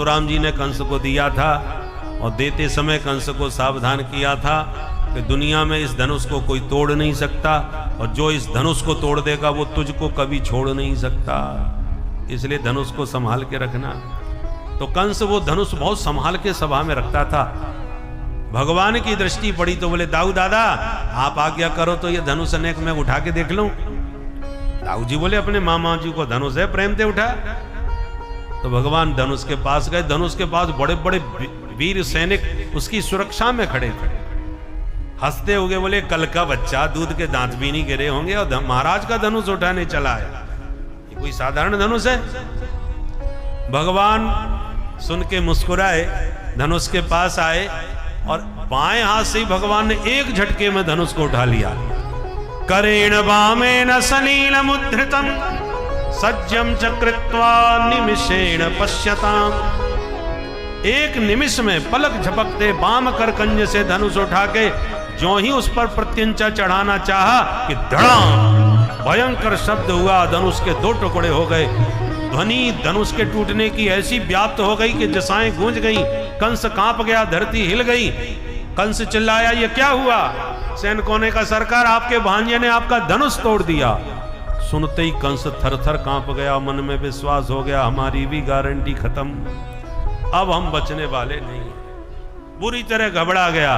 राम जी ने कंस को दिया था और देते समय कंस को सावधान किया था कि दुनिया में इस धनुष को कोई तोड़ नहीं सकता और जो इस धनुष को तोड़ देगा वो तुझको कभी छोड़ नहीं सकता, इसलिए धनुष को संभाल के रखना। तो कंस वो धनुष बहुत संभाल के सभा में रखता था। भगवान की दृष्टि पड़ी तो बोले दाऊ दादा आप आज्ञा करो तो ये धनुष अनेक मैं उठा के देख लूं। दाऊ जी बोले अपने मामा जी को धनुष है, प्रेम से उठा। तो भगवान धनुष के पास गए। धनुष के पास बड़े बड़े वीर सैनिक उसकी सुरक्षा में खड़े थे। हंसते हुए बोले कल का बच्चा दूध के दांत भी नहीं गिरे होंगे और महाराज का धनुष उठाने चला है, ये कोई साधारण धनुष है? भगवान सुन के मुस्कुराए, धनुष के पास आए और बाएं हाथ से ही भगवान ने एक झटके में धनुष को उठा लिया। करेण वामेन सलील मुद्रितम सज्जम चकृत्वा निमिषेण पश्यताम। एक निमिष में पलक झपकते वाम कर कंज से धनुष उठा के जो ही उस पर प्रत्यंचा चढ़ाना चाहा कि धड़ाम भयंकर शब्द हुआ, धनुष के दो टुकड़े हो गए। ध्वनि धनुष के टूटने की ऐसी व्याप्त हो गई कि जसाएं गूंज गई, कंस कांप गया, धरती हिल गई। कंस चिल्लाया ये क्या हुआ? सैनिकों ने कहा सरकार आपके भांजे ने आपका धनुष तोड़ दिया। सुनते ही कंस थर थर कांप गया, मन में विश्वास हो गया हमारी भी गारंटी खत्म, अब हम बचने वाले नहीं। बुरी तरह घबरा गया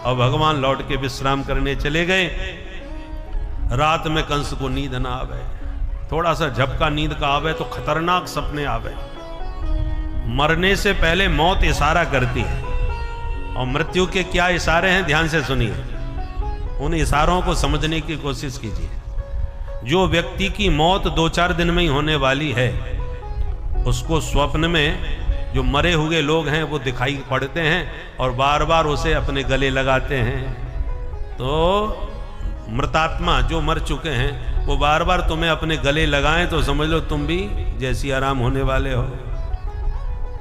और भगवान लौट के विश्राम करने चले गए। रात में कंस को नींद ना आवे, थोड़ा सा झपका नींद का आवे तो खतरनाक सपने आवे। मरने से पहले मौत इशारा करती है और मृत्यु के क्या इशारे हैं ध्यान से सुनिए, उन इशारों को समझने की कोशिश कीजिए। जो व्यक्ति की मौत 2-4 दिन में ही होने वाली है उसको स्वप्न में जो मरे हुए लोग हैं वो दिखाई पड़ते हैं और बार बार उसे अपने गले लगाते हैं। तो मृतात्मा जो मर चुके हैं वो बार बार तुम्हें अपने गले लगाएं तो समझ लो तुम भी जैसी आराम होने वाले हो।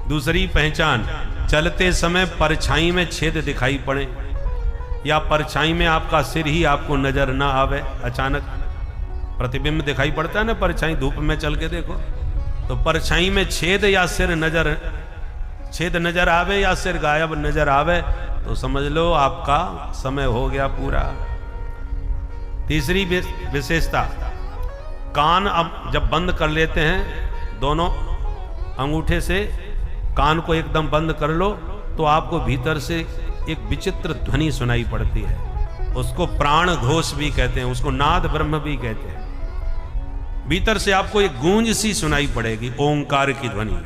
दूसरी पहचान, चलते समय परछाई में छेद दिखाई पड़े या परछाई में आपका सिर ही आपको नजर ना आवे। अचानक प्रतिबिंब दिखाई पड़ता है ना, परछाई धूप में चल के देखो तो परछाई में छेद या छेद नजर आवे या सिर गायब नजर आवे तो समझ लो आपका समय हो गया पूरा। तीसरी विशेषता, कान अब जब बंद कर लेते हैं दोनों अंगूठे से कान को एकदम बंद कर लो तो आपको भीतर से एक विचित्र ध्वनि सुनाई पड़ती है, उसको प्राण घोष भी कहते हैं, उसको नाद ब्रह्म भी कहते हैं। भीतर से आपको एक गूंज सी सुनाई पड़ेगी, ओंकार की ध्वनि।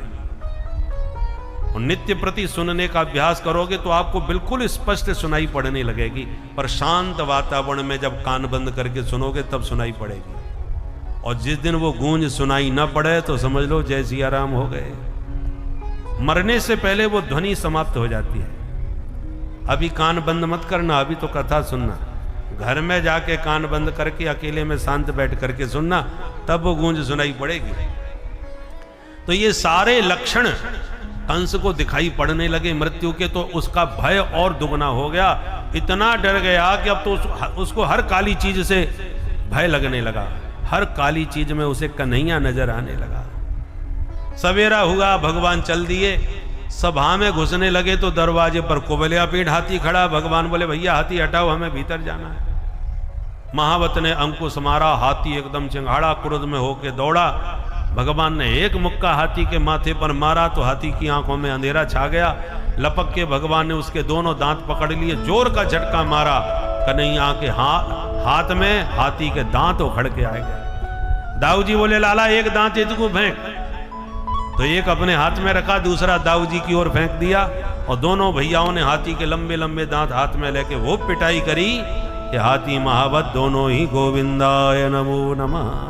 और नित्य प्रति सुनने का अभ्यास करोगे तो आपको बिल्कुल स्पष्ट सुनाई पड़ने लगेगी, पर शांत वातावरण में जब कान बंद करके सुनोगे तब सुनाई पड़ेगी। और जिस दिन वो गूंज सुनाई न पड़े तो समझ लो जैसी आराम हो गए। मरने से पहले वो ध्वनि समाप्त हो जाती है। अभी कान बंद मत करना, अभी तो कथा सुनना। घर में जाके कान बंद करके अकेले में शांत बैठ करके सुनना, तब वो गूंज सुनाई पड़ेगी। तो ये सारे लक्षण कंस को दिखाई पड़ने लगे मृत्यु के, तो उसका भय और दुगना हो गया। इतना डर गया कि अब तो उसको हर काली चीज से भय लगने लगा, हर काली चीज में उसे कन्हैया नजर आने लगा। सवेरा हुआ, भगवान चल दिए, सभा में घुसने लगे तो दरवाजे पर कुबलिया पीठ हाथी खड़ा। भगवान बोले भैया हाथी हटाओ, हमें भीतर जाना है। महावत ने अंकुश मारा, हाथी एकदम चिंगाड़ा क्रोध में होके दौड़ा। भगवान ने एक मुक्का हाथी के माथे पर मारा तो हाथी की आंखों में अंधेरा छा गया। लपक के भगवान ने उसके दोनों दांत पकड़ लिए, जोर का झटका मारा, कन्हैया के हाथ में हाथी के दांत उखड़ के आ गए। दाऊ जी बोले लाला एक दांत इसको फेंक, तो एक अपने हाथ में रखा, दूसरा दाऊ जी की ओर फेंक दिया और दोनों भैयाओं ने हाथी के लंबे लंबे दांत हाथ में लेके वो पिटाई करी कि हाथी महावत दोनों ही गोविंदाय नमो नमः।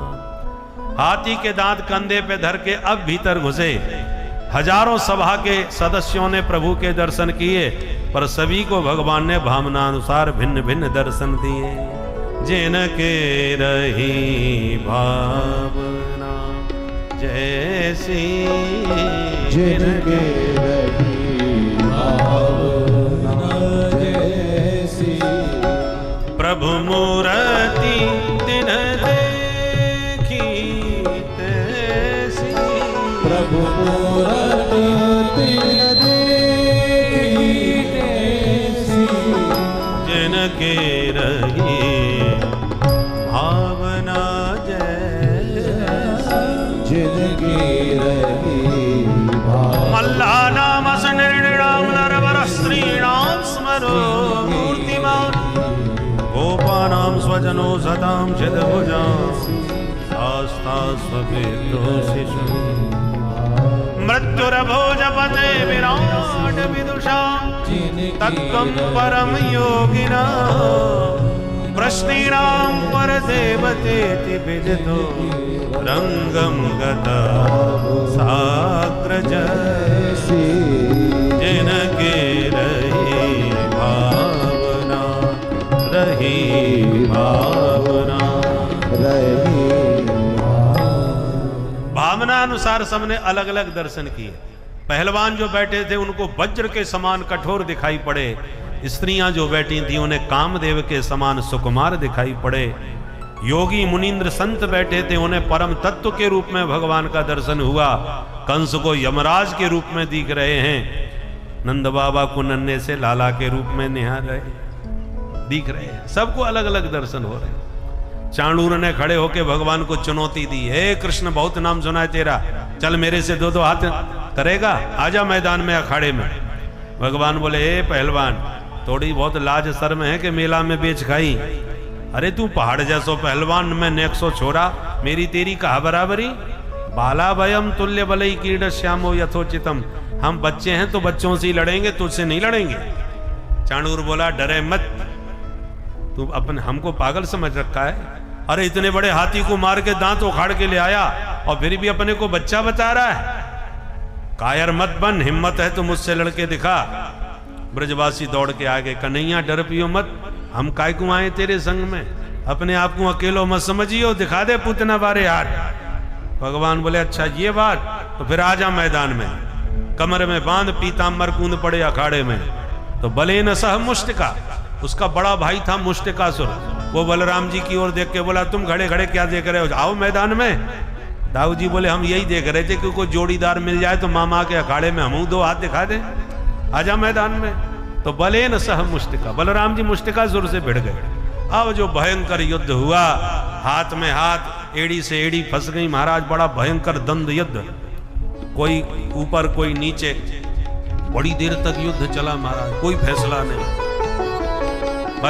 हाथी के दांत कंधे पे धर के अब भीतर घुसे। हजारों सभा के सदस्यों ने प्रभु के दर्शन किए, पर सभी को भगवान ने भावनानुसार भिन्न भिन्न दर्शन दिए। जिनके रही भावना जैसी, जिनके रही भावना जैसी, प्रभु मूर्ति तिन देखी तैसी, प्रभु मूर्ति जिनके रही भावना जैसी, जिनकी रही मल्ला नाम निर्णाम नरवर स्त्रीणाम स्मरो मूर्तिमान गोपानां स्वजनो सदां चिदभुजां आस्था स्वपित्रो शिशु मृत्युरभोजपते विराट विदुषा तत्त्वं परम योगिना प्रश्नीणां परदेवतेति विदितो रंगं गता साग्रज जिनके रही भावना रही भावना रही भावना अनुसार सबने अलग अलग दर्शन किए। पहलवान जो बैठे थे उनको वज्र के समान कठोर दिखाई पड़े, स्त्रियां जो बैठी थी उन्हें कामदेव के समान सुकुमार दिखाई पड़े, योगी मुनीन्द्र संत बैठे थे उन्हें परम तत्व के रूप में भगवान का दर्शन हुआ, कंस को यमराज के रूप में दिख रहे हैं, नंद बाबा को नन्हे से लाला के रूप में निहार रहे दिख रहे हैं, सबको अलग अलग दर्शन हो रहे हैं। चाणूर ने खड़े होकर भगवान को चुनौती दी, हे कृष्ण बहुत नाम सुना है तेरा, चल मेरे से दो दो हाथ करेगा, आजा मैदान में अखाड़े में। भगवान बोले हे पहलवान थोड़ी बहुत लाज शर्म है कि मेला में बेच खाई, अरे तू पहाड़ जैसो पहलवान मैं 100 छोरा, मेरी तेरी कहा बराबरी, बाला भयम तुल्य बलई कीड़ श्यामो यथोचितम, हम बच्चे हैं तो बच्चों से ही लड़ेंगे, तुझसे नहीं लड़ेंगे। चाणूर बोला डरे मत, तू अपन हमको पागल समझ रखा है, अरे इतने बड़े हाथी को मार के दांत उखाड़ के ले आया और फिर भी अपने को बच्चा बता रहा है, कायर मत बन, हिम्मत है तो मुझसे लड़के दिखा। ब्रजवासी दौड़ के आगे, कन्हैया डर पियो मत, हम काय को आए तेरे संग में, अपने आप को अकेलो मत समझियो, दिखा दे पूतना बारे हाथ। भगवान बोले अच्छा ये बात, तो फिर आजा मैदान में। कमर में बांध पीताम्बर कूंद पड़े अखाड़े में, तो बले न सह मुष्टिका, उसका बड़ा भाई था मुष्टिकासुर, वो बलराम जी की ओर देख के बोला तुम खड़े खड़े क्या देख रहे हो, आओ मैदान में। दाऊ जी बोले हम यही देख रहे थे कि कोई जोड़ीदार मिल जाए तो मामा के अखाड़े में हम दो हाथ दिखा दे, आजा मैदान में। तो बले न सह मुष्टिका, बलराम जी मुष्टिकासुर से भिड़ गए। अब जो भयंकर युद्ध हुआ, हाथ में हाथ, एड़ी से एड़ी फंस गई महाराज, बड़ा भयंकर द्वंद युद्ध, कोई ऊपर कोई नीचे, बड़ी देर तक युद्ध चला महाराज, कोई फैसला नहीं।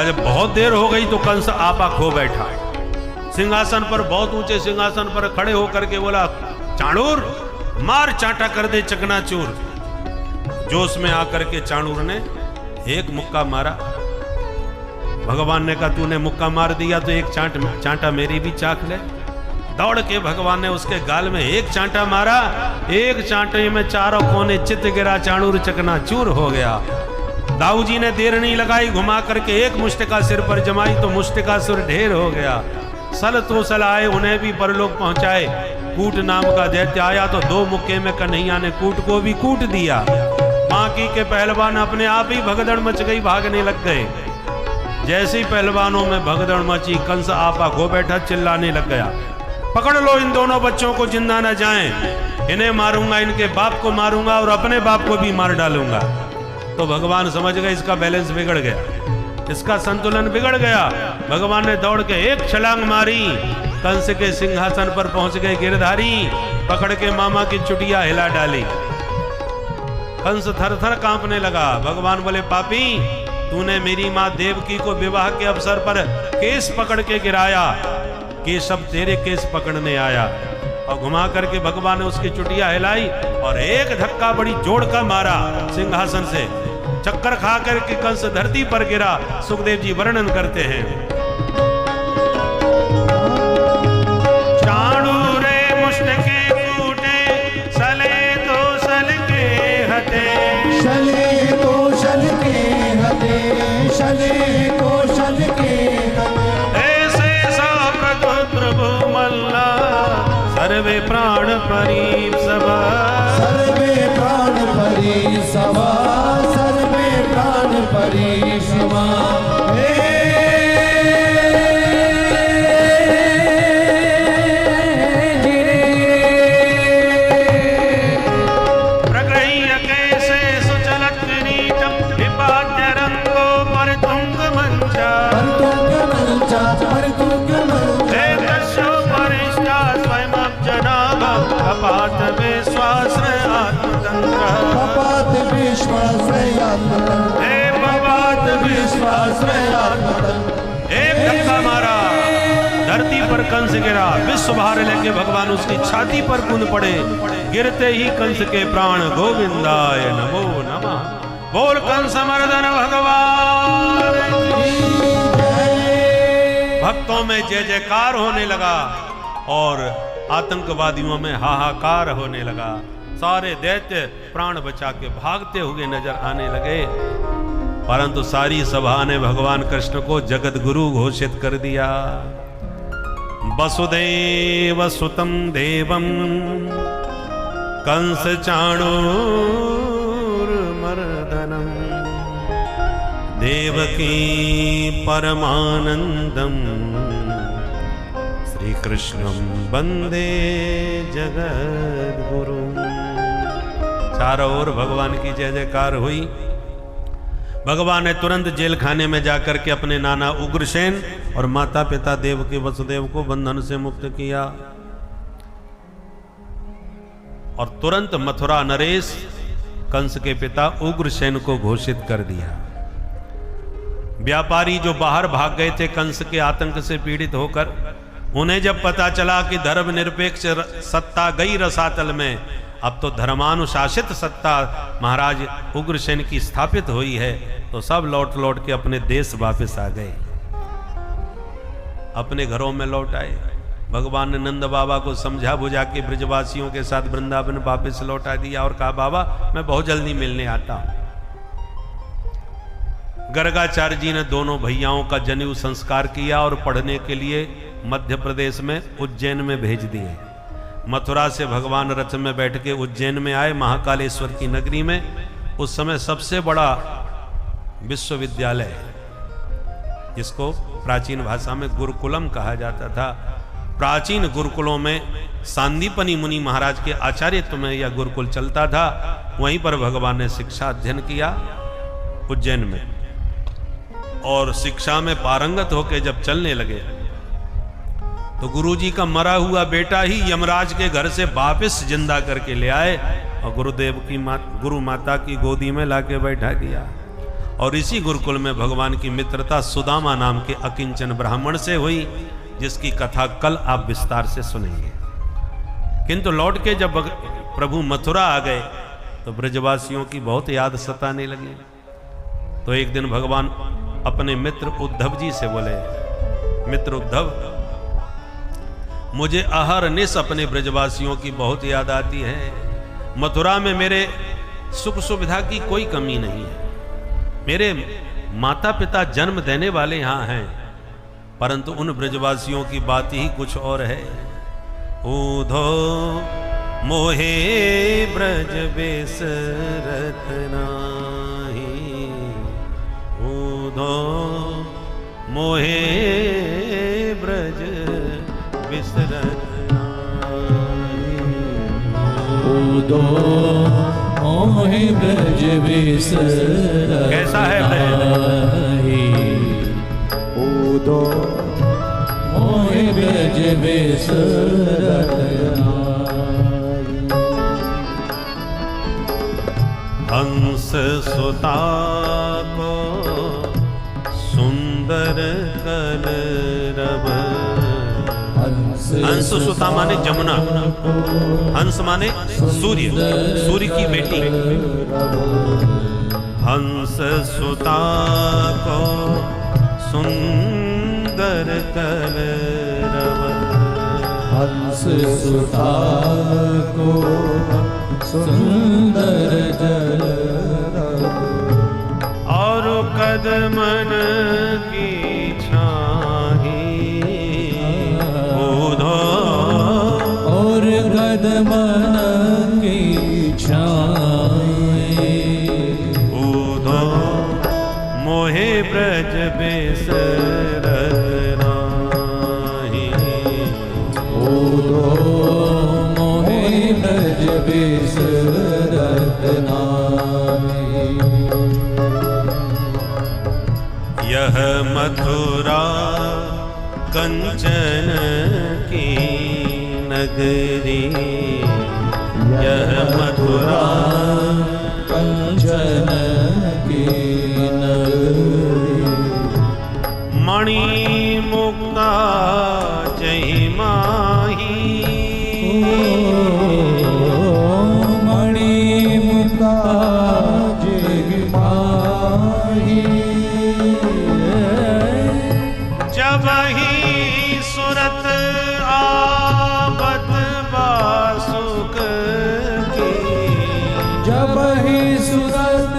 जब बहुत देर हो गई तो कंस आपा खो बैठा, सिंहासन पर, बहुत ऊंचे सिंहासन पर खड़े होकर के बोला चाणूर मार चाटा कर दे चकनाचूर। जोश में आकर के चाणूर ने एक मुक्का मारा, भगवान ने कहा तूने मुक्का मार दिया तो एक चांटा मेरी भी चाक ले। दौड़ के भगवान ने उसके गाल में एक चांटा मारा, एक चांटे में चारों कोने चित गिरा, चाणूर चकनाचूर हो गया। दाऊ जी ने देर नहीं लगाई, घुमा करके एक मुष्टिका सिर पर जमाई तो मुष्टिकासुर ढेर हो गया। सल तो सल आए, उन्हें भी परलोक पहुंचाए। कूट नाम का दैत्य आया तो दो मुक्के में कन्हैया ने कूट को भी कूट दिया। बाकी के पहलवान अपने आप ही भगदड़ मच गई, भागने लग गए। जैसे ही पहलवानों में भगदड़ मची, कंस आपा खो बैठा, चिल्लाने लग गया पकड़ लो इन दोनों बच्चों को, जिंदा न जाएं, इन्हें मारूंगा, इनके बाप को मारूंगा और अपने बाप को भी मार डालूंगा। तो भगवान समझ गए इसका बैलेंस बिगड़ गया, इसका संतुलन बिगड़ गया। भगवान ने दौड़ के एक छलांग मारी, कंस के सिंहासन पर पहुंच गए गिरधारी, पकड़ के मामा की चुटिया हिला डाली। कंस थर थर कांपने लगा। भगवान बोले पापी, तूने मेरी माँ देवकी को विवाह के अवसर पर केस पकड़ के गिराया, केशव तेरे केस पकड़ने आया। और घुमा करके भगवान ने उसकी चुटिया हिलाई और एक धक्का बड़ी जोड़ का मारा सिंहासन से, चक्कर खा करके कंस धरती पर गिरा। सुखदेव जी वर्णन करते हैं, चाणूरे मुष्टिके कूटे, सले तो सल के हते, शले को शल के हते, शले को शल के हते। ऐसे प्रभु मल्ला, सर्वे प्राण परी सभा, सर्वे प्राण परी सभा, सर्वे प्राण परी सभा। हे विश्वाश्रयात्मकम् हे भगवत विश्वाश्रयात्मकम् एक धक्का मारा, धरती पर कंस गिरा, विश्व भार लेके भगवान उसकी छाती पर कूद पड़े। गिरते ही कंस के प्राण गोविंदाय नमो नमः। बोल कंस मर्दन भगवान की जय। भक्तों में जय जयकार होने लगा और आतंकवादियों में हाहाकार होने लगा। सारे दैत्य प्राण बचा के भागते हुए नजर आने लगे, परंतु सारी सभा ने भगवान कृष्ण को जगत गुरु घोषित कर दिया। वसुदेव सुतं देवं कंस चाणूरमर्दनं देवकी परमानंदं श्री कृष्णं वंदे जगद्गुरुं। चारों ओर भगवान की जय जयकार हुई। भगवान ने तुरंत जेल खाने में जाकर के अपने नाना उग्रसेन और माता पिता देवकी वसुदेव को बंधन से मुक्त किया और तुरंत मथुरा नरेश कंस के पिता उग्रसेन को घोषित कर दिया। व्यापारी जो बाहर भाग गए थे कंस के आतंक से पीड़ित होकर, उन्हें जब पता चला कि धर्मनिरपेक्ष सत्ता गई रसातल में, अब तो धर्मानुशासित सत्ता महाराज उग्रसेन की स्थापित हुई है, तो सब लौट लौट के अपने देश वापस आ गए, अपने घरों में लौट आए। भगवान ने नंद बाबा को समझा बुझा के ब्रजवासियों के साथ वृंदावन वापस लौटा दिया और कहा बाबा मैं बहुत जल्दी मिलने आता हूं। गर्गाचार्य जी ने दोनों भैयाओं का जनेऊ संस्कार किया और पढ़ने के लिए मध्य प्रदेश में उज्जैन में भेज दिए। मथुरा से भगवान रथ में बैठ के उज्जैन में आए, महाकालेश्वर की नगरी में। उस समय सबसे बड़ा विश्वविद्यालय, जिसको प्राचीन भाषा में गुरुकुलम कहा जाता था, प्राचीन गुरुकुलों में सांदीपनी मुनि महाराज के आचार्यत्व में यह गुरुकुल चलता था। वहीं पर भगवान ने शिक्षा अध्ययन किया उज्जैन में, और शिक्षा में पारंगत होकर जब चलने लगे तो गुरुजी का मरा हुआ बेटा ही यमराज के घर से वापस जिंदा करके ले आए और गुरुदेव की गुरु माता की गोदी में लाके बैठा दिया। और इसी गुरुकुल में भगवान की मित्रता सुदामा नाम के अकिंचन ब्राह्मण से हुई, जिसकी कथा कल आप विस्तार से सुनेंगे। किंतु लौट के जब प्रभु मथुरा आ गए तो ब्रजवासियों की बहुत याद सताने लगी। तो एक दिन भगवान अपने मित्र उद्धव जी से बोले, मित्र उद्धव, मुझे अहरनिश अपने ब्रजवासियों की बहुत याद आती है। मथुरा में मेरे सुख सुविधा की कोई कमी नहीं है। मेरे माता पिता जन्म देने वाले यहाँ हैं, परंतु उन ब्रजवासियों की बात ही कुछ और है। ऊधो मोहे ब्रज बेसरत नाही, ऊधो मोहे ब्रज बिसरत नाही, ऊधो मोहे ब्रज बिसरत। कैसा है ऊधो मोहे ब्रज बिसरत नाही। हंस सुता को सुंदर कलरव। हंस सुता माने जमुना, हंस माने सूर्य, सूर्य की बेटी। हंस सुता को सुंदर कलरव, हंस सुता को सुंदर कलरव। और कदमन की कदमन की छाए, ऊधो मोहे ब्रज बेसरत नाही, ऊधो मोहे ब्रज बेसरत नाही। यह मथुरा कंचन की नगरी, यह मथुरा कंचन काज माही। जब ही सुरत आवत बासुक की, जब ही सुरत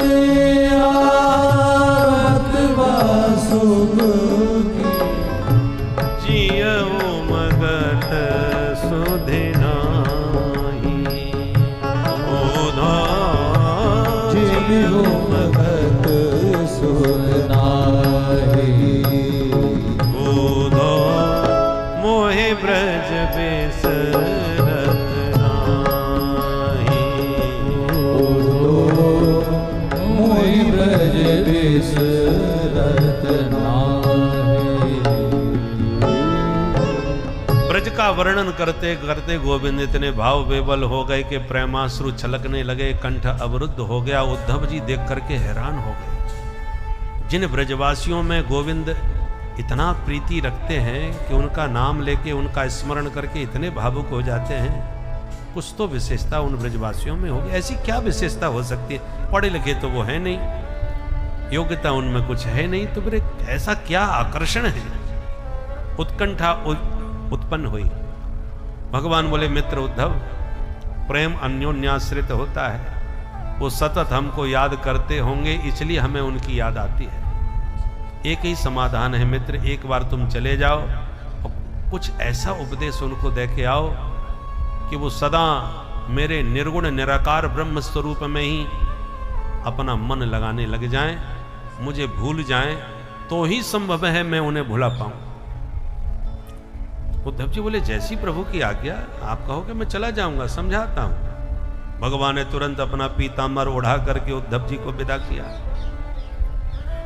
आवत बासुक की, जियऊ मगध सुधि नाही। जियऊ मगध सुधि नाही। मोहि ब्रज बिसरत नाही। मोहि ब्रज बिसरत नाही। ब्रज का वर्णन करते करते गोविंद इतने भाव बेबल हो गए कि प्रेमाश्रु छलकने लगे, कंठ अवरुद्ध हो गया। उद्धव जी देख करके हैरान हो गए। जिन ब्रजवासियों में गोविंद इतना प्रीति रखते हैं कि उनका नाम लेके उनका स्मरण करके इतने भावुक हो जाते हैं, कुछ तो विशेषता उन ब्रजवासियों में होगी। ऐसी क्या विशेषता हो सकती है? पढ़े लिखे तो वो है नहीं, योग्यता उनमें कुछ है नहीं, तो फिर ऐसा क्या आकर्षण है? उत्कंठा उत्पन्न हुई। भगवान बोले, मित्र उद्धव, प्रेम अन्योन्याश्रित होता है। वो सतत हमको याद करते होंगे, इसलिए हमें उनकी याद आती है। एक ही समाधान है मित्र, एक बार तुम चले जाओ और कुछ ऐसा उपदेश उनको दे के आओ कि वो सदा मेरे निर्गुण निराकार ब्रह्म स्वरूप में ही अपना मन लगाने लग जाएं, मुझे भूल जाएं, तो ही संभव है मैं उन्हें भुला पाऊं। उद्धव जी बोले, जैसी प्रभु की आज्ञा, आप कहो कि मैं चला जाऊंगा, समझाता हूं। भगवान ने तुरंत अपना पीताम्बर ओढ़ा करके उद्धव जी को विदा किया।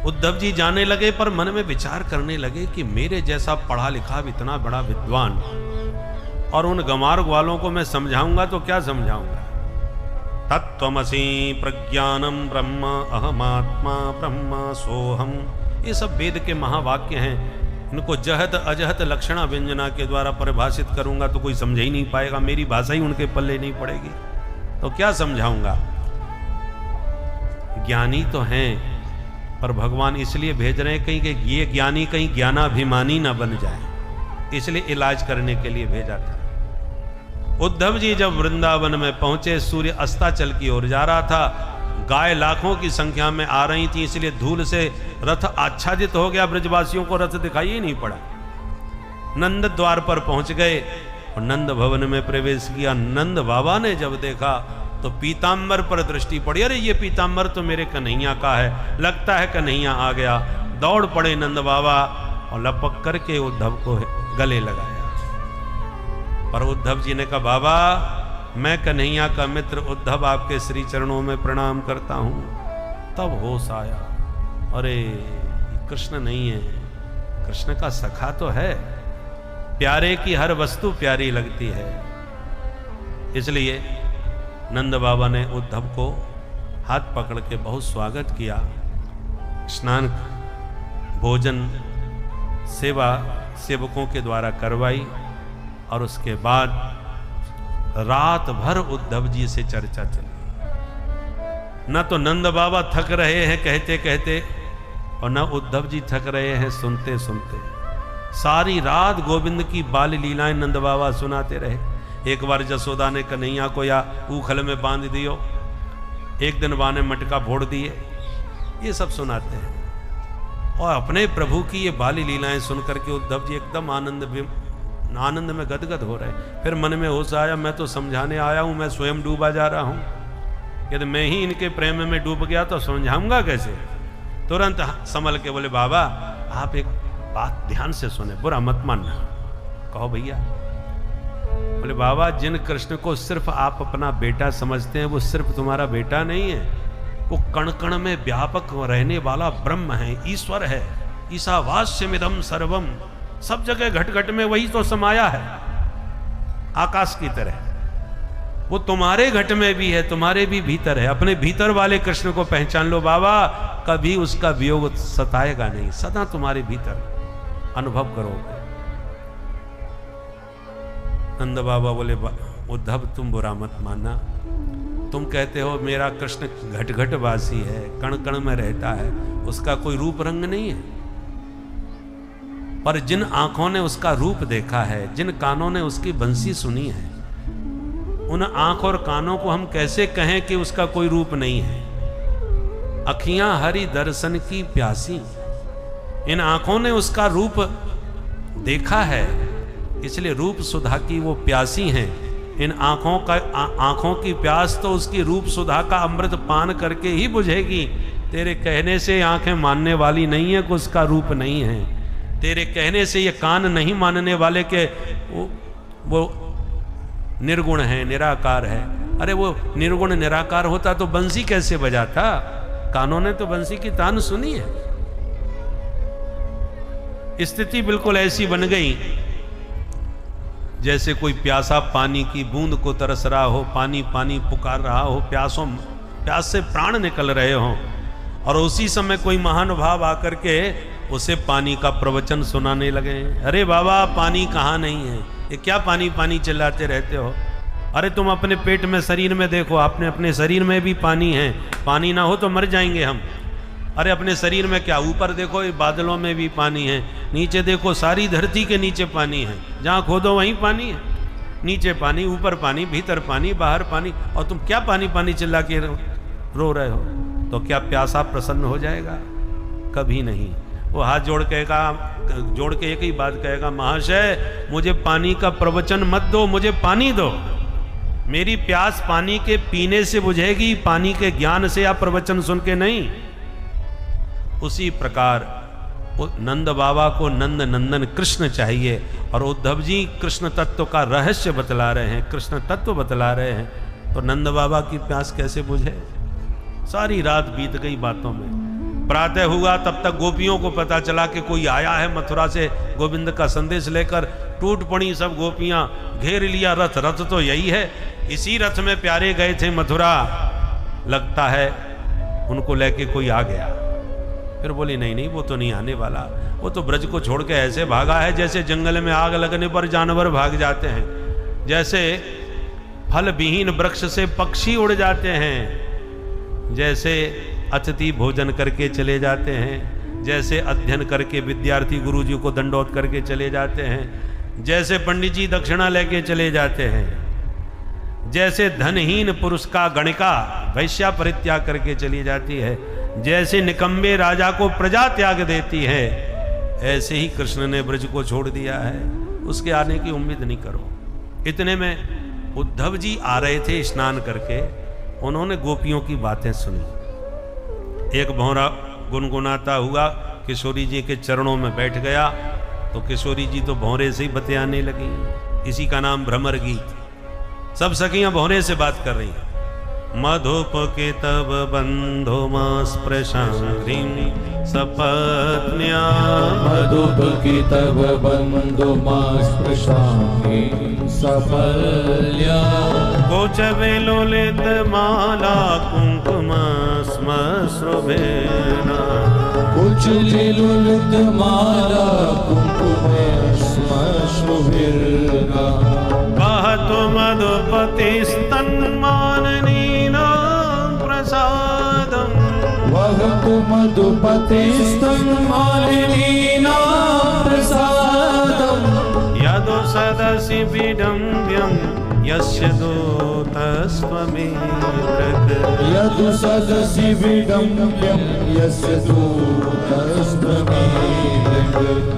उद्धव जी जाने लगे, पर मन में विचार करने लगे कि मेरे जैसा पढ़ा लिखा इतना बड़ा विद्वान और उन गमार्ग वालों को मैं समझाऊंगा तो क्या समझाऊंगा? तत्त्वमसि प्रज्ञानम ब्रह्म अहमात्मा ब्रह्म सोहम, ये सब वेद के महावाक्य हैं। इनको जहत अजहत लक्षणा व्यंजना के द्वारा परिभाषित करूंगा तो कोई समझ ही नहीं पाएगा, मेरी भाषा ही उनके पल्ले नहीं पड़ेगी, तो क्या समझाऊंगा? ज्ञानी तो हैं, पर भगवान इसलिए भेज रहे हैं कहीं कि ये ज्ञानी कहीं ज्ञानाभिमानी ना बन जाए, इसलिए इलाज करने के लिए भेजा था। उद्धव जी जब वृंदावन में पहुंचे, सूर्य अस्ताचल की ओर जा रहा था। गाय लाखों की संख्या में आ रही थी, इसलिए धूल से रथ आच्छादित हो गया। ब्रजवासियों को रथ दिखाई ही नहीं पड़ा। नंद द्वार पर पहुंच गए और नंद भवन में प्रवेश किया। नंद बाबा ने जब देखा तो पीताम्बर पर दृष्टि पड़ी। अरे ये पीताम्बर तो मेरे कन्हैया का है, लगता है कन्हैया आ गया। दौड़ पड़े नंद बाबा और लपक करके उद्धव को गले लगाया। पर उद्धव जी ने कहा, बाबा मैं कन्हैया का मित्र उद्धव आपके श्री चरणों में प्रणाम करता हूं। तब होश आया, अरे कृष्ण नहीं है, कृष्ण का सखा तो है। प्यारे की हर वस्तु प्यारी लगती है। इसलिए नंद बाबा ने उद्धव को हाथ पकड़ के बहुत स्वागत किया। स्नान, भोजन, सेवा सेवकों के द्वारा करवाई और उसके बाद रात भर उद्धव जी से चर्चा चली। न तो नंद बाबा थक रहे हैं कहते कहते और न उद्धव जी थक रहे हैं सुनते सुनते। सारी रात गोविंद की बाल लीलाएं नंद बाबा सुनाते रहे। एक बार जसोदा ने कन्हैया को या ऊखल में बांध दियो, एक दिन बाने मटका फोड़ दिए, ये सब सुनाते हैं। और अपने प्रभु की ये बाली लीलाएं सुनकर के उद्धव जी एकदम आनंद में गदगद हो रहे। फिर मन में होश आया, मैं तो समझाने आया हूं, मैं स्वयं डूबा जा रहा हूं। यदि मैं ही इनके प्रेम में डूब गया तो समझाऊंगा कैसे? तुरंत संभल के बोले, बाबा आप एक बात ध्यान से सुने, बुरा मत मानना। कहो भैया। बोले, बाबा जिन कृष्ण को सिर्फ आप अपना बेटा समझते हैं वो सिर्फ तुम्हारा बेटा नहीं है, वो कण कण में व्यापक रहने वाला ब्रह्म है, ईश्वर है। ईशावास्यमिदं सर्वम, सब जगह घट घट में वही तो समाया है, आकाश की तरह। वो तुम्हारे घट में भी है, तुम्हारे भी भीतर है। अपने भीतर वाले कृष्ण को पहचान लो बाबा, कभी उसका वियोग सताएगा नहीं, सदा तुम्हारे भीतर अनुभव करोगे। नंद बाबा बोले, उद्धव तुम बुरा मत मानना, तुम कहते हो मेरा कृष्ण घट घट वासी है, कण कण में रहता है, उसका कोई रूप रंग नहीं है। पर जिन आंखों ने उसका रूप देखा है, जिन कानों ने उसकी बंसी सुनी है, उन आंख और कानों को हम कैसे कहें कि उसका कोई रूप नहीं है। अखियां हरि दर्शन की प्यासी, इन आंखों ने उसका रूप देखा है, इसलिए रूप सुधा की वो प्यासी हैं। इन आंखों की प्यास तो उसकी रूप सुधा का अमृत पान करके ही बुझेगी। तेरे कहने से आंखें मानने वाली नहीं है कि उसका रूप नहीं है। तेरे कहने से ये कान नहीं मानने वाले के वो निर्गुण है, निराकार है। अरे वो निर्गुण निराकार होता तो बंसी कैसे बजाता? कानों ने तो बंसी की तान सुनी है। स्थिति बिल्कुल ऐसी बन गई जैसे कोई प्यासा पानी की बूंद को तरस रहा हो, पानी पानी पुकार रहा हो, प्यास से प्राण निकल रहे हो, और उसी समय कोई महानुभाव आकर के उसे पानी का प्रवचन सुनाने लगे। अरे बाबा पानी कहाँ नहीं है, ये क्या पानी पानी चिल्लाते रहते हो? अरे तुम अपने पेट में शरीर में देखो, आपने अपने शरीर में भी पानी है, पानी ना हो तो मर जाएंगे हम। अरे अपने शरीर में क्या, ऊपर देखो ये बादलों में भी पानी है, नीचे देखो सारी धरती के नीचे पानी है, जहाँ खोदो वहीं पानी है। नीचे पानी, ऊपर पानी, भीतर पानी, बाहर पानी, और तुम क्या पानी पानी चिल्ला के रो रहे हो? तो क्या प्यासा प्रसन्न हो जाएगा? कभी नहीं। वो हाथ जोड़ के एक ही बात कहेगा, महाशय मुझे पानी का प्रवचन मत दो, मुझे पानी दो। मेरी प्यास पानी के पीने से बुझेगी, पानी के ज्ञान से या प्रवचन सुन के नहीं। उसी प्रकार नंद बाबा को नंद नंदन कृष्ण चाहिए, और उद्धव जी कृष्ण तत्व का रहस्य बतला रहे हैं, कृष्ण तत्व बतला रहे हैं, तो नंद बाबा की प्यास कैसे बुझे? सारी रात बीत गई बातों में। प्रातः हुआ तब तक गोपियों को पता चला कि कोई आया है मथुरा से गोविंद का संदेश लेकर। टूट पड़ी सब गोपियां, घेर लिया रथ, रथ तो यही है, इसी रथ में प्यारे गए थे मथुरा, लगता है उनको लेके कोई आ गया। फिर बोली नहीं नहीं, वो तो नहीं आने वाला, वो तो ब्रज को छोड़ के ऐसे भागा है जैसे जंगल में आग लगने पर जानवर भाग जाते हैं, जैसे फल विहीन वृक्ष से पक्षी उड़ जाते हैं, जैसे अतिथि भोजन करके चले जाते हैं, जैसे अध्ययन करके विद्यार्थी गुरुजी को दंडोत करके चले जाते हैं, जैसे पंडित जी दक्षिणा लेके चले जाते हैं, जैसे धनहीन पुरुष का गणिका वैश्या परित्याग करके चली जाती है, जैसे निकम्बे राजा को प्रजा त्याग देती है, ऐसे ही कृष्ण ने ब्रज को छोड़ दिया है। उसके आने की उम्मीद नहीं करो। इतने में उद्धव जी आ रहे थे स्नान करके, उन्होंने गोपियों की बातें सुनी। एक भौरा गुनगुनाता हुआ किशोरी जी के चरणों में बैठ गया, तो किशोरी जी तो भौरे से ही बतियाने लगी। इसी का नाम भ्रमर गीत। सब सखियां भौरे से बात कर रही हैं। मधुप के तब बंधो मास प्रशांग्रीं सपत्न्या, मधुप की तब बंधो मास प्रशांग्रीं सफल्या, कोचवे लोलित माला कुंकुम श्मश्रुभेना, कुचले लुलित माला कुंकुम श्मश्रुभिर्ना, बहतु मधुपति स्तन्माननीनां प्रसादम्, वहतु मधुपते स्तन्मालिनीनां प्रसादम्, यदु सदसि विडम्ब्यं यस्य दूतस्त्वमेतत्, यदु सदसि विडम्ब्यं यस्य दूतस्त्वमेतत्,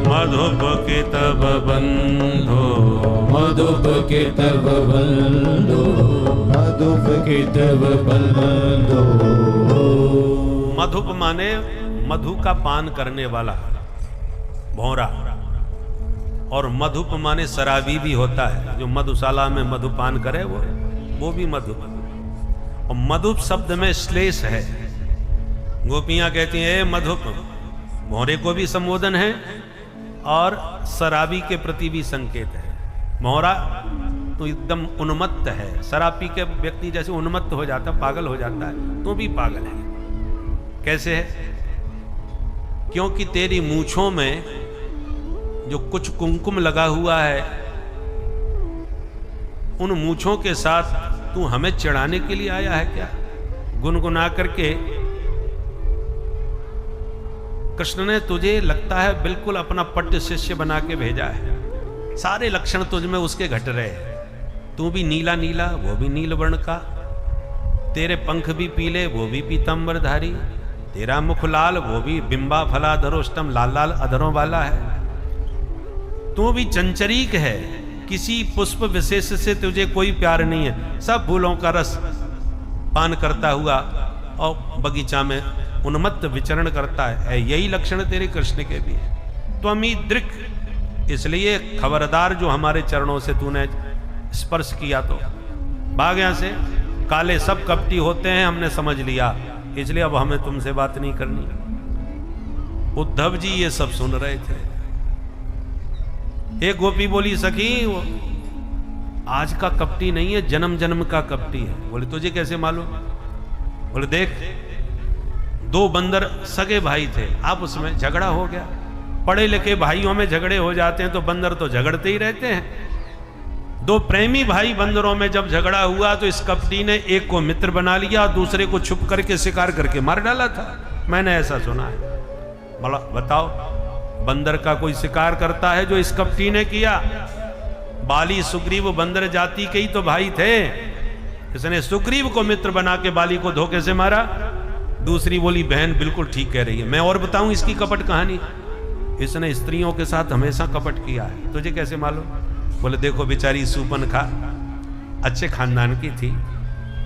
मधुप के तब बंधो, मधुप के तब बंधो, मधुप के तब बंधो। मधुप माने मधु का पान करने वाला, भौरा, और मधुप माने शराबी भी होता है, जो मधुशाला में मधुपान करे वो भी मधुप। और मधुप शब्द में श्लेष है। गोपियां कहती हैं मधुप, भौरे को भी संबोधन है और शराबी के प्रति भी संकेत है। भौरा तो एकदम उन्मत्त है, शराब पी के व्यक्ति जैसे उन्मत्त हो जाता, पागल हो जाता है, तो भी पागल है। कैसे है? क्योंकि तेरी मूंछों में जो कुछ कुमकुम लगा हुआ है, उन मूंछों के साथ तू हमें चिढ़ाने के लिए आया है क्या? गुनगुना करके कृष्ण ने तुझे लगता है बिल्कुल अपना पट्ट शिष्य बना के भेजा है। सारे लक्षण तुझ में उसके घट रहे हैं। तू भी नीला नीला, वो भी नील वर्ण का, तेरे पंख भी पीले, वो भी पीतांबरधारी, तेरा मुख लाल, वो भी बिंबा फलाधरोष्टम, लाल लाल अधरों वाला है। तू भी चंचरीक है, किसी पुष्प विशेष से तुझे कोई प्यार नहीं है, सब फूलों का रस पान करता हुआ और बगीचा में उन्मत्त विचरण करता है। यही लक्षण तेरे कृष्ण के भी है। त्वमी दृक्, इसलिए खबरदार जो हमारे चरणों से तूने स्पर्श किया तो भाग यहां से। काले सब कपटी होते हैं, हमने समझ लिया, इसलिए अब हमें तुमसे बात नहीं करनी। उद्धव जी ये सब सुन रहे थे। एक गोपी बोली, सखी वो आज का कपटी नहीं है, जन्म जन्म का कपटी है। बोले तुझे कैसे मालूम? बोले देख, दो बंदर सगे भाई थे, आपस में झगड़ा हो गया। पढ़े लिखे भाइयों में झगड़े हो जाते हैं तो बंदर तो झगड़ते ही रहते हैं। दो प्रेमी भाई बंदरों में जब झगड़ा हुआ तो इस कपटी ने एक को मित्र बना लिया, दूसरे को छुप करके शिकार करके मार डाला था। मैंने ऐसा सुना है। बोला बताओ, बंदर का कोई शिकार करता है जो इस कपटी ने किया? बाली सुग्रीव बंदर जाति के ही तो भाई थे। इसने सुग्रीव को मित्र बना के बाली को धोखे से मारा। दूसरी बोली, बहन बिल्कुल ठीक कह रही है, मैं और बताऊं इसकी कपट कहानी। इसने स्त्रियों के साथ हमेशा कपट किया है, तुझे कैसे मालूम? बोले देखो, बेचारी सूपनखा अच्छे खानदान की थी,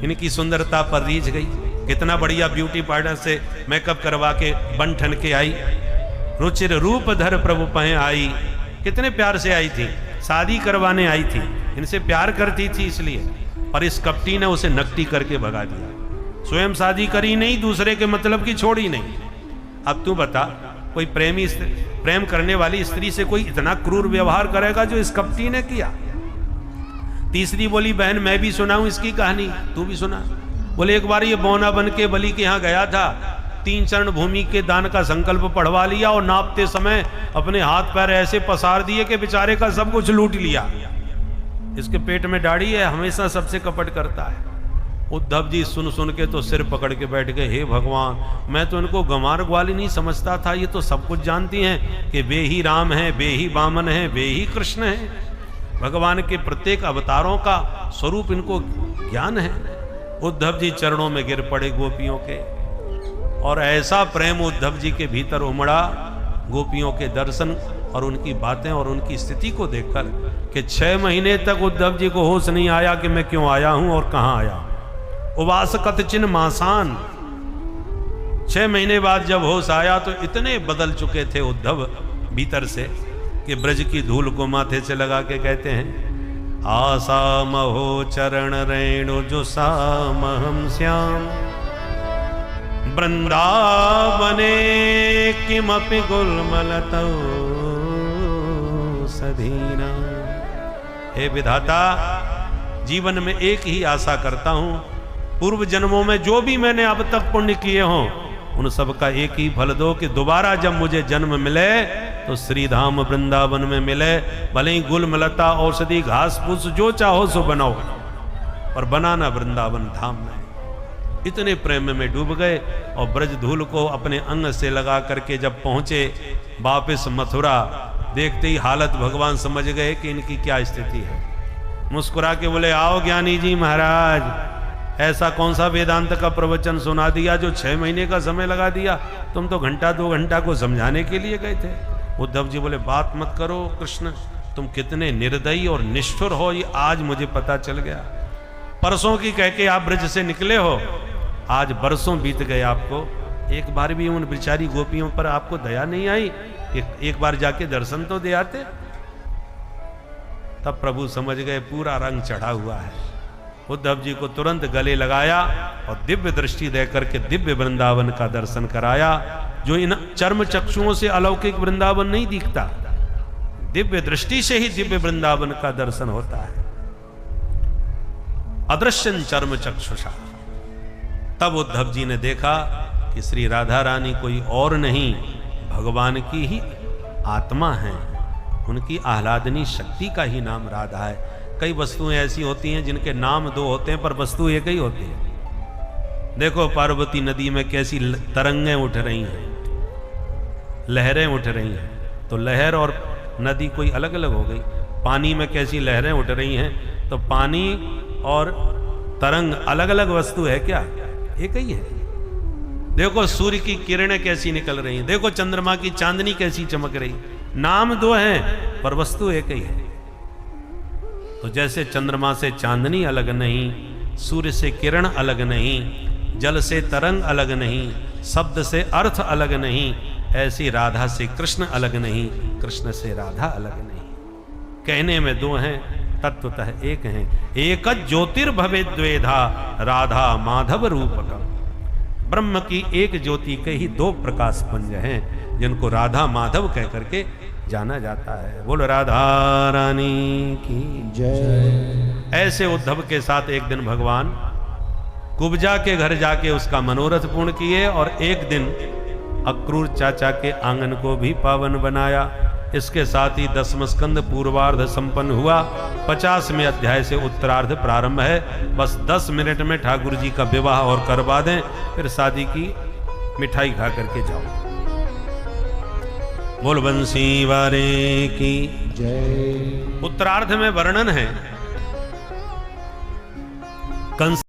इनकी सुंदरता पर रीझ गई, कितना बढ़िया ब्यूटी पार्लर से मेकअप करवा के बन ठन के आई, रुचिर रूप धर प्रभु पहे आई। कितने प्यार से आई थी, शादी करवाने आई थी, इनसे प्यार करती थी इसलिए। पर इस कपटी ने उसे नकटी करके भगा दिया। स्वयं शादी करी नहीं, दूसरे के मतलब की छोड़ी नहीं। अब तू बता, कोई प्रेम करने वाली स्त्री से कोई इतना क्रूर व्यवहार करेगा जो इस कपटी ने किया? तीसरी बोली, बहन मैं भी सुनाऊं इसकी कहानी, तू भी सुना। बोले एक बार ये बौना बन के बलि के यहाँ गया था, 3 चरण भूमि के दान का संकल्प पढ़वा लिया और नापते समय अपने हाथ पैर ऐसे पसार दिए कि बेचारे का सब कुछ लूट लिया। इसके पेट में दाढ़ी है, हमेशा सबसे कपट करता है। उद्धव जी सुन सुन के तो सिर पकड़ के बैठ गए, हे भगवान, मैं तो इनको गंवार ग्वाली नहीं समझता था, ये तो सब कुछ जानती हैं कि वे ही राम हैं, वे ही वामन हैं, वे ही कृष्ण हैं। भगवान के प्रत्येक अवतारों का स्वरूप इनको ज्ञान है। उद्धव जी चरणों में गिर पड़े गोपियों के, और ऐसा प्रेम उद्धव जी के भीतर उमड़ा गोपियों के दर्शन और उनकी बातें और उनकी स्थिति को देखकर कि 6 महीने तक उद्धव जी को होश नहीं आया कि मैं क्यों आया हूं और कहां आया हूं। उवास कतचिन मासान, 6 महीने बाद जब होश आया तो इतने बदल चुके थे उद्धव भीतर से कि ब्रज की धूल को माथे से लगा के कहते हैं, आसाम हो चरण रेणु जो सामहम श्याम, वृंदावने किमपि गुलमलतौ सधीना। हे विधाता, जीवन में एक ही आशा करता हूं, पूर्व जन्मों में जो भी मैंने अब तक पुण्य किए हों उन सब का एक ही फल दो कि दोबारा जब मुझे जन्म मिले तो श्रीधाम वृंदावन में मिले। भले ही गुलमलता औषधि घास फूस जो चाहो सो बनाओ, पर बनाना वृंदावन धाम में। इतने प्रेम में डूब गए और ब्रज धूल को अपने अंग से लगा करके जब पहुंचे वापिस मथुरा, देखते ही हालत भगवान समझ गए कि इनकी क्या स्थिति है। मुस्कुरा के बोले, आओ ज्ञानी जी महाराज, ऐसा कौन सा वेदांत का प्रवचन सुना दिया जो 6 महीने का समय लगा दिया? तुम तो घंटा 2 घंटा को समझाने के लिए गए थे। उद्धव जी बोले, बात मत करो कृष्ण, तुम कितने निर्दयी और निष्ठुर हो ये आज मुझे पता चल गया। परसों की कह के आप ब्रज से निकले हो, आज बरसों बीत गए, आपको एक बार भी उन बेचारी गोपियों पर आपको दया नहीं आई? एक बार जाके दर्शन तो दे आते। तब प्रभु समझ गए पूरा रंग चढ़ा हुआ है। उद्धव जी को तुरंत गले लगाया और दिव्य दृष्टि देकर के दिव्य वृंदावन का दर्शन कराया, जो इन चर्म चक्षुओं से अलौकिक वृंदावन नहीं दिखता, दिव्य दृष्टि से ही दिव्य वृंदावन का दर्शन होता है। अदृश्यन चर्म चक्षुषा। तब उद्धव जी ने देखा कि श्री राधा रानी कोई और नहीं, भगवान की ही आत्मा है, उनकी आह्लादनी शक्ति का ही नाम राधा है। कई वस्तुएं ऐसी होती हैं जिनके नाम दो होते हैं पर वस्तु एक ही होती है। देखो पार्वती नदी में कैसी तरंगें उठ रही हैं, लहरें उठ रही हैं, तो लहर और नदी कोई अलग अलग हो गई। पानी में कैसी लहरें उठ रही हैं, तो पानी और तरंग अलग अलग वस्तु है क्या? एक ही है। देखो सूर्य की किरणें कैसी निकल रही हैं, देखो चंद्रमा की चांदनी कैसी चमक रही, नाम दो हैं पर वस्तु एक ही है। तो जैसे चंद्रमा से चांदनी अलग नहीं, सूर्य से किरण अलग नहीं, जल से तरंग अलग नहीं, शब्द से अर्थ अलग नहीं, ऐसी राधा से कृष्ण अलग नहीं, कृष्ण से राधा अलग नहीं। कहने में दो हैं, तत्वतः एक हैं। एक ज्योतिर्भवे द्वेधा राधा माधव रूपक। ब्रह्म की एक ज्योति के ही दो प्रकाश पुंज हैं जिनको राधा माधव कह करके जाना जाता है। बोलो राधा रानी की जय। ऐसे उद्धव के साथ एक दिन भगवान कुब्जा के घर जाके उसका मनोरथ पूर्ण किए और एक दिन अक्रूर चाचा के आंगन को भी पावन बनाया। इसके साथ ही 10वां स्कंद पूर्वार्ध संपन्न हुआ। 50वें अध्याय से उत्तरार्ध प्रारंभ है। बस 10 मिनट में ठाकुर जी का विवाह और करवा दें, फिर शादी की मिठाई खा करके जाओ। बोल बंसी वारे की जय। उत्तरार्ध में वर्णन है कंस